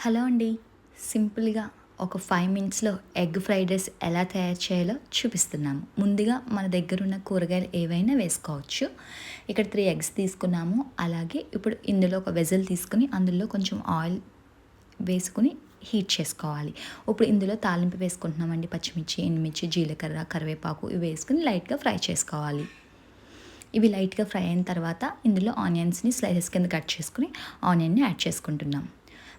Hello అండి. సింపుల్‌గా ఒక 5 మినిట్స్‌లో ఎగ్ ఫ్రైడ్ రైస్ ఎలా తయారు చేయాలో చూపిస్తున్నాము. ముందుగా మన దగ్గరున్న కూరగాయలు ఏవైనా వేసుకోవచ్చు. ఇక్కడ 3 ఎగ్స్ తీసుకున్నాము. అలాగే ఇప్పుడు ఇందులో ఒక వెసల్ తీసుకొని అందులో కొంచెం ఆయిల్ వేసుకొని హీట్ చేసుకోవాలి. ఇప్పుడు ఇందులో తాలింపు వేసుకుంటున్నామండి. పచ్చిమిర్చి, ఎండుమిర్చి, జీలకర్ర, కరివేపాకు ఇవి వేసుకొని లైట్‌గా ఫ్రై చేసుకోవాలి. ఇవి లైట్‌గా ఫ్రై అయిన తర్వాత ఇందులో ఆనియన్స్‌ని స్లైసెస్ కింద కట్ చేసుకొని ఆనియన్‌ని యాడ్ చేసుకుంటున్నాం.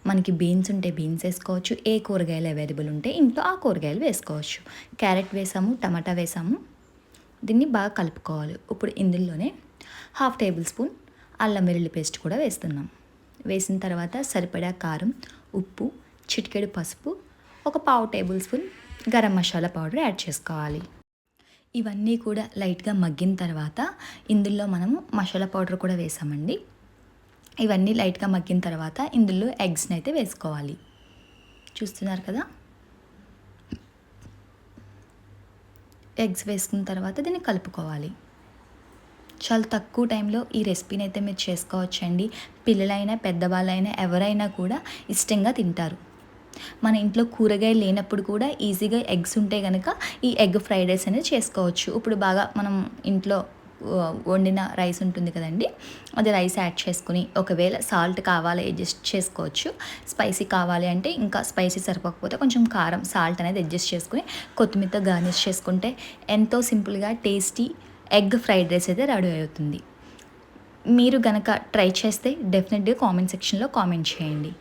మనకి బీన్స్ ఉంటే బీన్స్ వేసుకోవచ్చు. ఏ కూరగాయలు అవైలబుల్ ఉంటే ఇంట్లో ఆ కూరగాయలు వేసుకోవచ్చు. క్యారెట్ వేసాము, టమాటా వేసాము. దీన్ని బాగా కలుపుకోవాలి. ఇప్పుడు ఇందులోనే హాఫ్ టేబుల్ స్పూన్ అల్లం వెల్లుల్లి పేస్ట్ కూడా వేస్తున్నాం. వేసిన తర్వాత సరిపడా కారం, ఉప్పు, చిటికెడు పసుపు, ఒక పావు table spoon garam masala powder add చేసుకోవాలి. ఇవన్నీ కూడా లైట్‌గా మగ్గిన తర్వాత ఇందులో మనము మసాలా పౌడర్ కూడా వేసామండి. ఇవన్నీ లైట్‌గా మగ్గిన తర్వాత ఇందులో ఎగ్స్‌ని అయితే వేసుకోవాలి. చూస్తున్నారు కదా! ఎగ్స్ వేసుకున్న తర్వాత దీన్ని కలుపుకోవాలి. చాలా తక్కువ టైంలో ఈ రెసిపీని అయితే మీరు చేసుకోవచ్చండి. పిల్లలైనా, పెద్దవాళ్ళైనా ఎవరైనా కూడా ఇష్టంగా తింటారు. మన ఇంట్లో కూరగాయలు లేనప్పుడు కూడా ఈజీగా ఎగ్స్ ఉంటే గనక ఈ ఎగ్ ఫ్రైడ్ రైస్ అనేది చేసుకోవచ్చు. ఇప్పుడు బాగా మనం ఇంట్లో వండిన రైస్ ఉంటుంది కదండీ! అది రైస్ యాడ్ చేసుకొని ఒకవేళ సాల్ట్ కావాలి అడ్జస్ట్ చేసుకోవచ్చు. స్పైసీ కావాలి అంటే ఇంకా స్పైసీ సరిపోకపోతే కొంచెం కారం, సాల్ట్ అనేది అడ్జస్ట్ చేసుకొని కొత్తిమీరతో గార్నిష్ చేసుకుంటే ఎంతో సింపుల్‌గా టేస్టీ ఎగ్ ఫ్రైడ్ రైస్ అయితే రెడీ అవుతుంది. మీరు గనక ట్రై చేస్తే డెఫినెట్‌గా కామెంట్ సెక్షన్‌లో కామెంట్ చేయండి.